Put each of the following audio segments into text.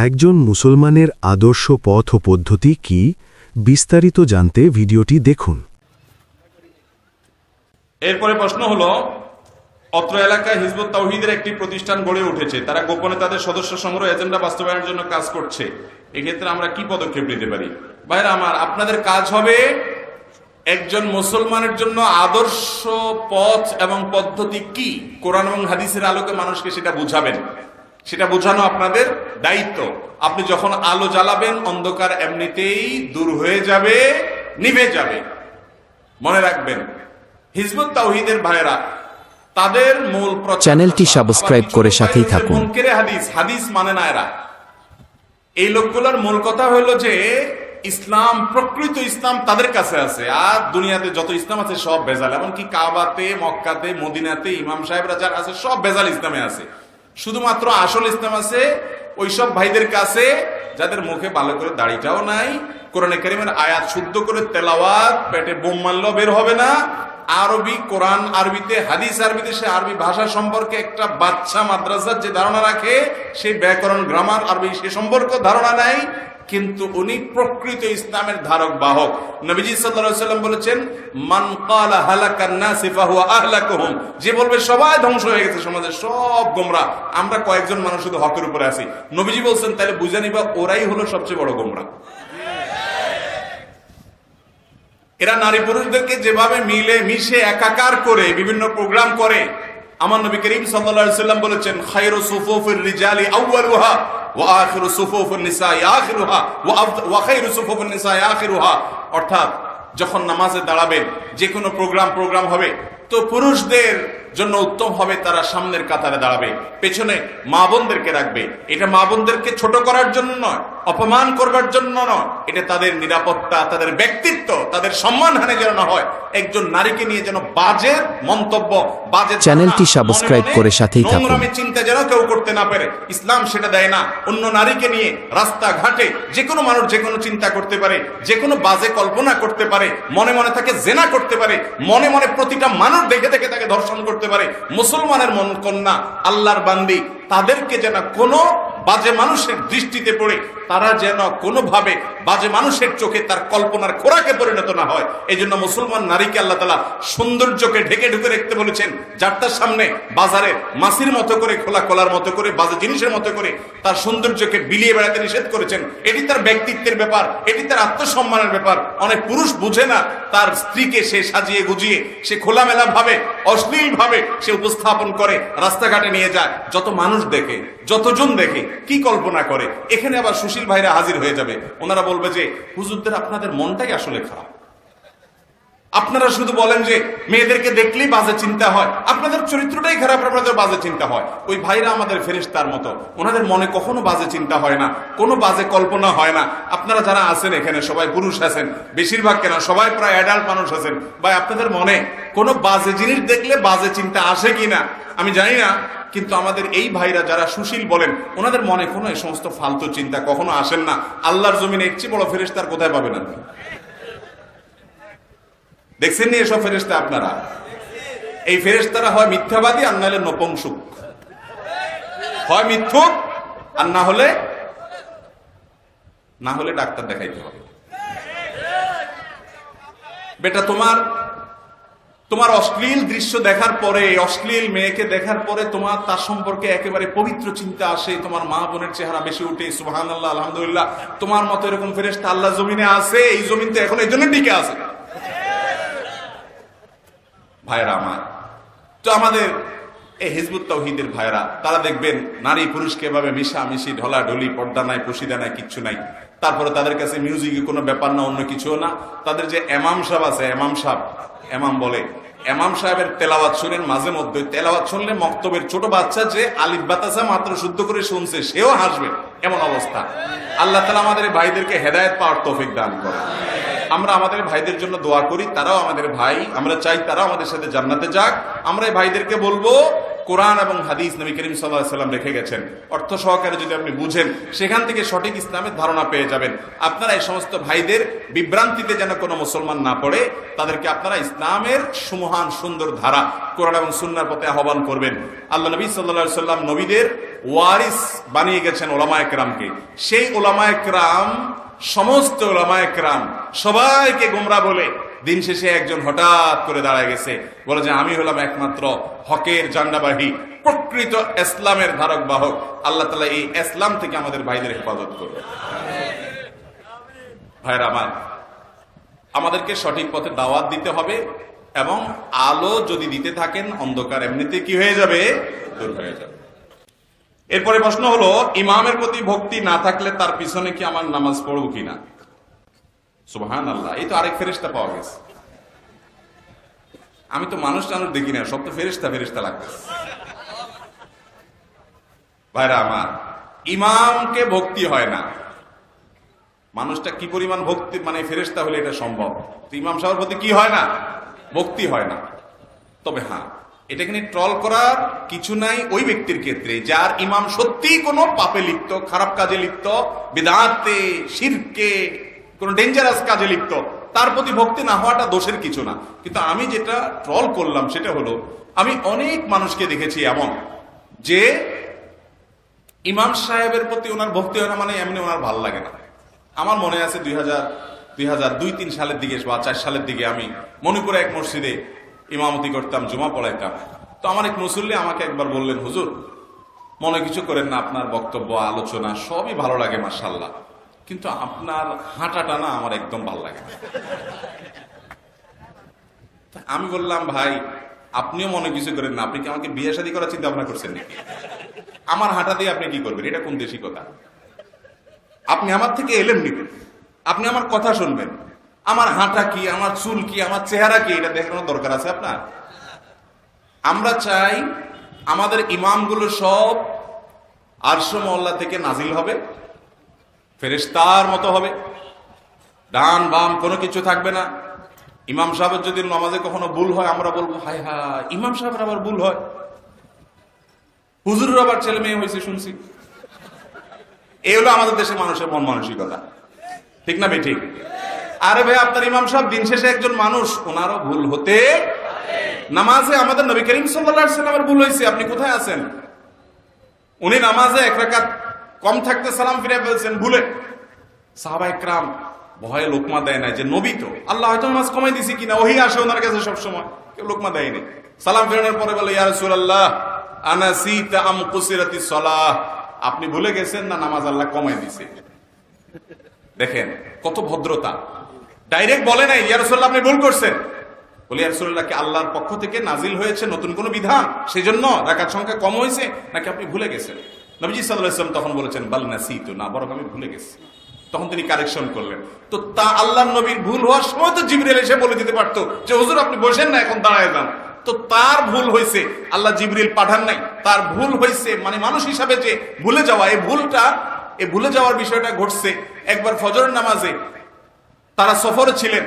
একজন মুসলমানের আদর্শ পথ ও পদ্ধতি কি বিস্তারিত জানতে ভিডিওটি দেখুন। এরপরে প্রশ্ন হলো, অত্র এলাকায় হিজবুত তাওহীদের একটি প্রতিষ্ঠান গড়ে উঠেছে, তারা গোপনে তাদের সদস্য সংগ্রহ এজেন্ডা বাস্তবায়নের জন্য কাজ করছে, এক্ষেত্রে আমরা কি পদক্ষেপ নিতে পারি? ভাইরা আমার, আপনাদের কাজ হবে একজন মুসলমানের জন্য আদর্শ পথ এবং পদ্ধতি কি কোরআন এবং হাদিসের আলোকে মানুষকে সেটা বুঝাবেন। সেটা বোঝানো আপনাদের দায়িত্ব। আপনি যখন আলো জ্বালাবেন, অন্ধকার এমনিতেই দূর হয়ে যাবে, নিভে যাবে। মনে রাখবেন, হিজবুত তাওহীদের ভাইরা তাদের মূল চ্যানেলটি সাবস্ক্রাইব করে সাথেই থাকুন। মুনকিরে হাদিস, হাদিস মানে না এরা। এই লোকগুলোর মূল কথা হলো যে ইসলাম, প্রকৃত ইসলাম তাদের কাছে আছে, আর দুনিয়াতে যত ইসলাম আছে সব ভেজাল। এমনকি কাবাতে, মক্কাতে, মদিনাতে ইমাম সাহেবরা যারা আছে সব ভেজাল ইসলামে আছে। শুধুমাত্র আসল ইসলাম আছে ওইসব ভাইদের কাছে যাদের মুখে ভালো করে দাড়িটাও নাই, কোরআনে কারীমের আয়াত শুদ্ধ করে তেলাওয়াত, পেটে বোম মারলেও বের হবে না, আরবি কোরআন আরবিতে, হাদিস আরবিতে, সে আরবি ভাষা সম্পর্কে একটা বাচ্চা মাদ্রাসার যে ধারণা রাখে, সেই ব্যাকরণ, গ্রামার, আরবি সে সম্পর্কে ধারণা নাই, কিন্তু উনি প্রকৃত ইসলামের ধারক বাহক। নবীজি সাল্লাল্লাহু আলাইহি ওয়াসাল্লাম বলেছেন, মান ক্বালা হালাকান নাস ফাহুয়া আহলাকুহুম, যে বলবে সবাই ধ্বংস হয়ে গেছে, সমাজের সব গোমরা, আমরা কয়েকজন মানুষ শুধু হকের উপরে আছি, নবীজি বলছেন তাহলে বুঝে নিবা ওরাই হলো সবচেয়ে বড় গোমরা। এরা নারী পুরুষদেরকে যেভাবে মিলে মিশে একাকার করে বিভিন্ন প্রোগ্রাম করে, আমার নবী করিম সাল্লাল্লাহু আলাইহি ওয়াসাল্লাম বলেছেন, খায়রু সুফুফির রিজালি আউয়ালুহা ওয়া আখিরু সুফুফিন নিসাই আখিরুহা ওয়া খায়রু সুফুফিন নিসাই আখিরুহা। অর্থাৎ যখন নামাজে দাঁড়াবেন, যে কোনো প্রোগ্রাম হবে, তো পুরুষদের জন্য উত্তম হবে তারা সামনের কাতারে দাঁড়াবে, পেছনে মা বোনদেরকে রাখবে। এটা মা বোনদেরকে ছোট করার জন্য নয়, অপমান করবার জন্য নয়, এটা তাদের নিরাপত্তা, তাদের ব্যক্তিত্ব, তাদের সম্মানহানি যেন না হয়। একজন নারীকে নিয়ে যেন বাজে মন্তব্য, বাজে চ্যানেলটি সাবস্ক্রাইব করে সাথেই থাকুন। নোংরামি চিন্তা যেন কেউ করতে না পারে, ইসলাম সেটা দেয় না। অন্য নারীকে নিয়ে রাস্তাঘাটে যে কোনো মানুষ যে কোনো চিন্তা করতে পারে, যে কোনো বাজে কল্পনা করতে পারে, মনে মনে তাকে জেনা করতে পারে, মনে মনে প্রতিটা মানুষ দেখে দেখে তাকে ধর্ষণ করতে পারে। মুসলমানের মন কন্যা, আল্লাহর বান্দি, তাদেরকে যেন কোনো বাজে মানুষের দৃষ্টিতে পড়ে তারা যেন কোনোভাবে বাজে মানুষের চোখে তার কল্পনার খোরাকে পরিণত না হয়। এই জন্য মুসলমান নারীকে আল্লাহ তাআলা সৌন্দর্যকে ঢেকে ঢুকে রাখতে বলেছেন। যারটার সামনে বাজারে মাছির মতো করে, খোলা কলার মতো করে, বাজে জিনিসের মতো করে তার সৌন্দর্যকে বিলিয়ে বেড়াতে নিষেধ করেছেন। এটি তার ব্যক্তিত্বের ব্যাপার, এটি তার আত্মসম্মানের ব্যাপার। অনেক পুরুষ বুঝে না, তার স্ত্রীকে সে সাজিয়ে গুজিয়ে, সে খোলামেলা ভাবে, অশ্লীল ভাবে সে উপস্থাপন করে, রাস্তাঘাটে নিয়ে যায়, যত মানুষ দেখে, যতজন দেখে, কি কল্পনা করে। এখানে আবার সুশীল ভাইরা হাজির হয়ে যাবে, ওনারা বলবে যে হুজুরদের আপনাদের মনটাই আসলে খারাপ, আপনারা শুধু বলেন যে মেয়েদেরকে দেখলেই বাজে চিন্তা হয়, আপনাদের চরিত্রটাই খারাপ, আপনাদের বাজে চিন্তা হয়। ওই ভাইরা আমাদের ফেরেশতার মতো, ওনাদের মনে কখনো বাজে চিন্তা হয় না, কোনো বাজে কল্পনা হয় না। আপনারা যারা আছেন এখানে সবাই পুরুষ আছেন, বেশিরভাগ কেন সবাই প্রায় অ্যাডাল্ট মানুষ আছেন, ভাই আপনাদের মনে কোনো বাজে জিনিস দেখলে বাজে চিন্তা আসে কিনা আমি জানি না, কিন্তু আমাদের এই ভাইরা যারা সুশীল বলেন, ওনাদের মনে কোনো এই সমস্ত ফালতু চিন্তা কখনো আসেন না। আল্লাহর জমিনে এর চেয়ে বড় ফেরেশতার কোথায় পাবেন আপনি? দেখছেন নি এসব ফেরেশতা আপনারা? এই ফেরেশতারা হয় মিথ্যাবাদী আর না হলে নপুংসক, হয় মিথ্যুক আর না হলে ডাক্তার দেখাইতে হবে। বেটা তোমার অশ্লীল দৃশ্য দেখার পরে, অশ্লীল মেয়েকে দেখার পরে তোমার তার সম্পর্কে একেবারে পবিত্র চিন্তা আসে, তোমার মা বোনের চেহারা বেশি উঠে, সুবহানাল্লাহ, আলহামদুলিল্লাহ। তোমার মতো এরকম ফেরেশতা আল্লাহ জমিনে আছে, এই জমিন তো এখন এই জন্য টিকে আছে। ভাইরা আমার, তো আমাদের এই হিজবুত তাওহীদের ভাইরা, তারা দেখবেন নারী পুরুষকে এভাবে মিশামিশি, ঢলাঢলি, পর্দা নাই, পশিদা নাই, কিচ্ছু নাই। তারপরে তাদের কাছে মিউজিকের কোনো ব্যাপার না, অন্য কিছুও না। তাদের যে এমাম সাহেব আছে, এমাম বলে, এমাম সাহেবের তেলাওয়াত শুনেন, মাঝে মধ্যে তেলাওয়াত শুনলে মক্তবের ছোট বাচ্চা যে আলিফ বাতাসা মাত্র শুদ্ধ করে শুনছে সেও হাসবে, এমন অবস্থা। আল্লাহ তাআলা আমাদের ভাইদেরকে হেদায়েত পাওয়ার তৌফিক দান করে। আমরা আমাদের ভাইদের জন্য দোয়া করি, তারাও আমাদের ভাই, আমরা চাই তারাও আমাদের সাথে জান্নাতে যাক। আমরা এই ভাইদেরকে বলবো, কোরআন এবং হাদিস নবী করিম সাল্লাল্লাহু আলাইহি ওয়াসাল্লাম রেখে গেছেন, অর্থ সহকারে যদি আপনি বুঝেন, সেখান থেকে সঠিক ইসলামের ধারণা পেয়ে যাবেন। আপনারা এই সমস্ত ভাইদের বিভ্রান্তিতে যেন কোনো মুসলমান না পড়ে, তাদেরকে আপনারা ইসলামের সুমহান সুন্দর ধারা কোরআন এবং সুন্নাহর পথে আহ্বান করবেন। আল্লাহ নবী সাল্লাল্লাহু আলাইহি ওয়াসাল্লাম নবীদের ওয়ারিস বানিয়ে গেছেন ওলামায়ে কেরামকে। সেই ওলামায়ে কেরাম, সমস্ত ওলামায়ে কেরাম সবাইকে গোমরা বলে দিন শেষে একজন হঠাৎ করে দাঁড়ায় গেছে, বলে যে আমি হলাম একমাত্র হকের জান্ডাবাহী, প্রকৃত ইসলামের ধারক বাহক। আল্লাহ তাআলা এই ইসলাম থেকে আমাদের ভাইদের হেফাজত করবে। ভাইরা আমার, আমাদেরকে সঠিক পথে দাওয়াত দিতে হবে, এবং আলো যদি দিতে থাকেন, অন্ধকার এমনিতে কি হয়ে যাবে? দূর হয়ে যাবে। এরপরে প্রশ্ন হলো, ইমামের প্রতি ভক্তি না থাকলে তার পিছনে কি আমার নামাজ পড়বো কিনা? সুবহানাল্লাহ, এই তো আরেক ফেরেশতা পাওয়া গেছে। আমি তো মানুষ দেখি না, সব তো ফেরেশতা লাগতেছে। ভাইরা আমার, ইমামকে ভক্তি হয় না। মানুষটা কি পরিমাণ ভক্তি, মানে ফেরেশতা হলে এটা সম্ভব। ইমাম সাহেবের প্রতি কি হয় না? ভক্তি হয় না। তবে হ্যাঁ, এটাকে নিয়ে ট্রল করার কিছু নাই ওই ব্যক্তির ক্ষেত্রে যার ইমাম সত্যি কোনো পাপে লিপ্ত, খারাপ কাজে লিপ্ত, বিদআতে, শিরকে, কোন ডেঞ্জারাস কাজে লিপ্ত, তার প্রতি ভক্তি না হওয়াটা দোষের কিছু না। কিন্তু আমি যেটা ট্রল করলাম সেটা হলো, আমি অনেক মানুষকে দেখেছি এমন যে ইমাম সাহেবের প্রতি ওনার ভক্তি হয় না, মানে এমনি ওনার ভালো লাগে না। আমার মনে আছে 2002-03 সালের দিকে বা 4 সালের দিকে আমি মণিপুরে এক মসজিদে ইমামতি করতাম, জুমা পড়াইতাম। তো আমার এক মুসল্লি আমাকে একবার বললেন, হুজুর মনে কিছু করেন না, আপনার বক্তব্য, আলোচনা সবই ভালো লাগে মাশাআল্লাহ, কিন্তু আপনার হাঁটাটা না আমার একদম ভালো লাগে না। আমি বললাম, ভাই আপনিও মনে কিছু করেন না, আপনি কি আমাকে বিয়ে শাদী করার চিন্তা ভাবনা করছেন নাকি? আমার হাঁটা দিয়ে আপনি কি করবেন? এটা কোন দেশি কথা? আপনি আমার থেকে এলেম নিবেন, আপনি আমার কথা শুনবেন, আমার হাঁটা কি, আমার চুল কি, আমার চেহারা কি, এটা দেখানোর দরকার আছে আপনার? আমরা চাই আমাদের ইমামগুলো সব আরশ মহল্লা থেকে নাজিল হবে, ফেরেশতার মতো হবে, ডান বাম কোনো কিছু থাকবে না। ইমাম সাহেবের যদি নামাজে কখনো ভুল হয়, আমরা বলবো হায় হায়, ইমাম সাহেবের আবার ভুল হয়, হুজুরের আবার ছেলে মেয়ে হয়েছে শুনছি। এই হলো আমাদের দেশে মানুষের মন মানসিকতা, ঠিক না ভাই? ঠিক। আরে ভাই, আপনার ইমাম সাহেব দিন শেষে একজন মানুষ, ওনারও ভুল হতে। নামাজে আমাদের নবী করিম সাল্লাল্লাহু আলাইহি ওয়াসাল্লামের ভুল হয়েছে, আপনি কোথায় আছেন? উনি নামাজে 1 রাকাত কম থাকতে সালাম ফিরে ফেলছেন ভুলে। সাহাবায়ে কেরাম ভয়ে লোকমা দেয় না, যে নবী তো, আল্লাহ হয়তো নামাজ কমাই দিছি কিনা, ওহী আসে ওনার কাছে সবসময়, কেউ লোকমা দেয়নি। সালাম ফেরানোর পরে বলে, ইয়া রাসূলুল্লাহ আনাসিতা আম কুসিরাতিস সালাহ, আপনি ভুলে গেছেন না নামাজ আল্লাহ কমাই দিছে। দেখেন কত ভদ্রতা, ডাইরেক্ট বলে নাই ইয়া রাসূলুল্লাহ আপনি ভুল করছেন, বলে ইয়া রাসূলুল্লাহ কি আল্লাহর পক্ষ থেকে নাজিল হয়েছে নতুন কোন বিধান, সেজন্য রাকাত সংখ্যা কম হয়েছে, নাকি আপনি ভুলে গেছেন? নবীজি সাল্লাল্লাহু আলাইহি ওয়াসাল্লাম তখন বলেছেন বাল নাসিতু, না বরং আমি ভুলে গেছি। তখন তিনি কারেকশন করলেন। তো তা আল্লাহর নবীর ভুল হওয়ার সময় তো জিবরিল এসে বলে দিতে পারতো যে হুজুর আপনি বসেন না, এখন দাঁড়ায় যান। তো তার ভুল হয়েছে, আল্লাহ জিবরিল পাঠান নাই, তার ভুল হয়েছে, মানে মানুষ হিসাবে যে ভুলে যাওয়া, এই ভুলে যাওয়ার বিষয়টা ঘটছে একবার ফজরের নামাজে। তারা সফরে ছিলেন,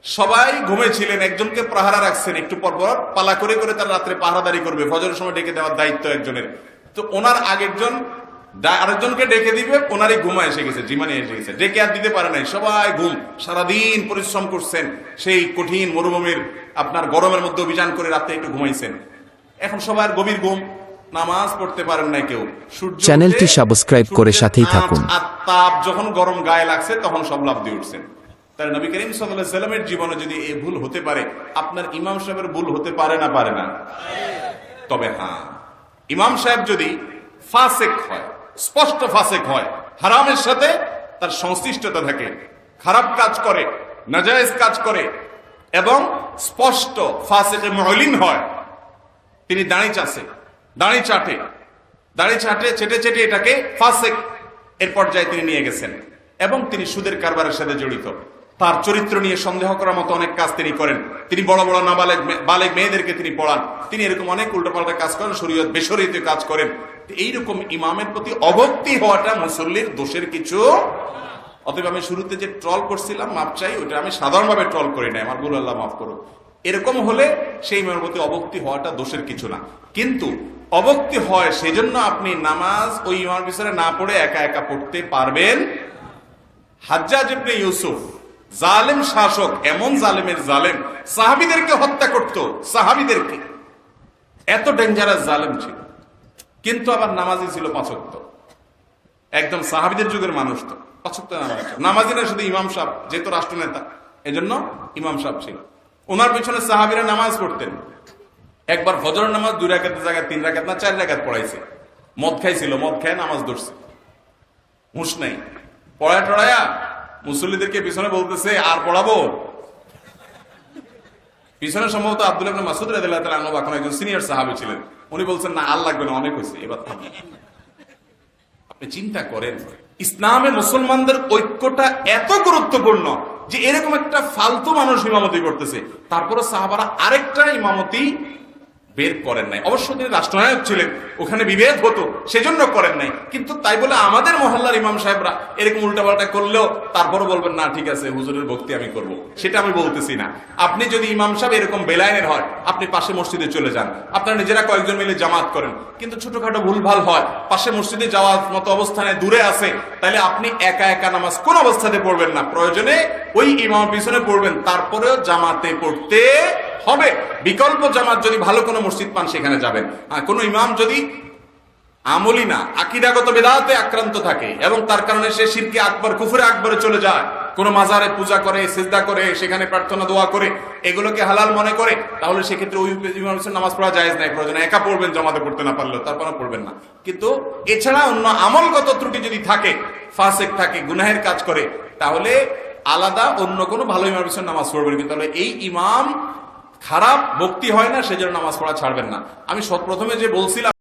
সবাই ঘুমেছিলেন, একজনকে পাহারা রাখছেন, একটু পর পর পালা করে করে তারা রাত্রে পাহারাদারি করবে, ফজরের সময় ডেকে দেওয়ার দায়িত্ব একজনের। তো ওনার আরেকজনকে ডেকে দিবে, ওনারই ঘুমা এসে গেছে, জিমানি এসে গেছে, ডেকে আর দিতে পারে নাই, সবাই ঘুম। সারাদিন পরিশ্রম করছেন, সেই কঠিন মরুভূমির আপনার গরমের মধ্যে অভিযান করে রাতে একটু ঘুমাইছেন, এখন সবার গভীর ঘুম, নামাজ পড়তে পারেন না কেউ। চ্যানেলটি সাবস্ক্রাইব করে সাথেই থাকুন। আর তাপ যখন গরম গায়ে লাগছে তখন সব লাফ দিয়ে উঠছেন। তাই নবী করিম সাল্লাল্লাহু আলাইহি ওয়াসাল্লামের জীবনে যদি এই ভুল হতে পারে, আপনার ইমাম সাহেবের ভুল হতে পারে না? পারে না। তবে হ্যাঁ, ইমাম সাহেব যদি ফাসেক হয়, স্পষ্ট ফাসেক হয়, হারামের সাথে তার সংশ্লিষ্টতা থাকে, খারাপ কাজ করে, নাজায়েজ কাজ করে, এবং স্পষ্ট ফাসেকে মুলিন হয়, তিনি দাড়ি চাটে চেটে চেটে এটাকে ফাসেক এর পর্যায়ে তিনি নিয়ে গেছেন, এবং তিনি সুদের কারবারের সাথে জড়িত, তার চরিত্র নিয়ে সন্দেহ করার মতো অনেক কাজ তিনি করেন, তিনি বড় বড় বালেগ মেয়েদেরকে তিনি পড়ান, তিনি এরকম অনেক উল্টোপাল্টা কাজ করেন, শরীয়ত বেশরীয়তে কাজ করেন। এইরকম ইমামের প্রতি অভক্তি হওয়াটা মুসল্লির দোষের কিছু। অতএব আমি শুরুতে যে ট্রল করছিলাম, মাপ চাই, ওটা আমি সাধারণভাবে ট্রল করি না, আমার ভুল, আল্লাহ মাফ করুক। এরকম হলে সেই ইমামের প্রতি অভক্তি হওয়াটা দোষের কিছু না। কিন্তু অভক্তি হয় সেজন্য আপনি নামাজ ওই ইমামের পিছনে না পড়ে একা একা পড়তে পারবেন। হাজ্জাজ ইবনে ইউসুফ জালেম শাসক, এমন জালেমের জালেম, সাহাবীদেরকে হত্যা করত, সাহাবীদেরকে, এত ডেঞ্জারাস জালেম ছিল, কিন্তু আবার নামাজি ছিল 5 ওয়াক্ত। একদম সাহাবীদের যুগের মানুষ, তো 5 ওয়াক্ত নামাজি না, শুধু ইমাম সাহেব, যেহেতু রাষ্ট্রনেতা এজন্য ইমাম সাহেব ছিল। ওনার পিছনে সাহাবীরা নামাজ পড়তেন। একবার ফজরের নামাজ 2 রাকাতের জায়গায় 3 রাকাত না 4 রাকাত পড়াইছে। মদ খাইছিল, মদ খায় নামাজ ধরছে, হুঁশ নাই, পড়ায় টড়ায়া মুসল্লিদেরকে পিছনে বলতেছে আর পড়াবো। পিছনে সম্ভবত আব্দুল্লাহ ইবনে মাসউদ রাদিয়াল্লাহু তাআলা আনহু বা কোন একজন সিনিয়র সাহাবী ছিলেন। উনি বলছেন না, আর লাগবে না, অনেক হয়েছে, এবার থামুন। আপনি চিন্তা করেন, ইসলামে মুসলমানদের ঐক্যটা এত গুরুত্বপূর্ণ যে এরকম একটা ফালতু মানুষ ইমামতি করতেছে, তারপরে সাহাবারা আরেকটা ইমামতি বের করেন নাই। অবশ্য তিনি রাষ্ট্রনায়ক ছিলেন, ওখানে বিভেদ হতো, সেজন্য করেন নাই। কিন্তু তাই বলে আমাদের মহল্লার ইমাম সাহেবরা এরকম উল্টাপাল্টা করলেও তারপরও বলবেন না ঠিক আছে, হুজুরের ভক্তি আমি করব, সেটা আমি বলতেছি না। আপনি যদি ইমাম সাহেব এরকম বেলাইনের হয়, আপনি পাশে মসজিদে চলে যান, আপনারা নিজেরা কয়েকজন মিলে জামাত করেন। কিন্তু ছোটখাটো ভুলভাল হয়, পাশে মসজিদে যাওয়ার মতো অবস্থানে দূরে আছে, তাহলে আপনি একা একা নামাজ কোন অবস্থাতে পড়বেন না, প্রয়োজনে ওই ইমাম পিছনে পড়বেন, তারপরেও জামাতে পড়তে হবে। বিকল্প জামাত যদি ভালো কোনো মসজিদ পান সেখানে যাবেন। কোন ইমাম যদি আমলি না, আকীদাগত বেদাতে আক্রান্ত থাকে এবং তার কারণে সে শিরকে আকবর, কুফরে আকবরে চলে যায়, কোন মাজারে পূজা করে, সিজদা করে, সেখানে প্রার্থনা দোয়া করে, এগুলোকে হালাল মনে করে, তাহলে সেক্ষেত্রে ওই ইমামের পিছনে নামাজ পড়া জায়েজ নাই। প্রয়োজনে একা পড়বেন, জামাতে পড়তে না পারলেও তারপরে পড়বেন না। কিন্তু এছাড়া অন্য আমলগত ত্রুটি যদি থাকে, ফাসিক থাকে, গুনাহের কাজ করে, তাহলে আলাদা অন্য কোনো ভালো ইমামের পিছনে নামাজ পড়বেন। কিন্তু তাহলে এই ইমাম খারাপ, ভক্তি হয় না, সেজন্য নামাজ পড়া ছাড়বেন না। আমি প্রথমে যে বলছিলাম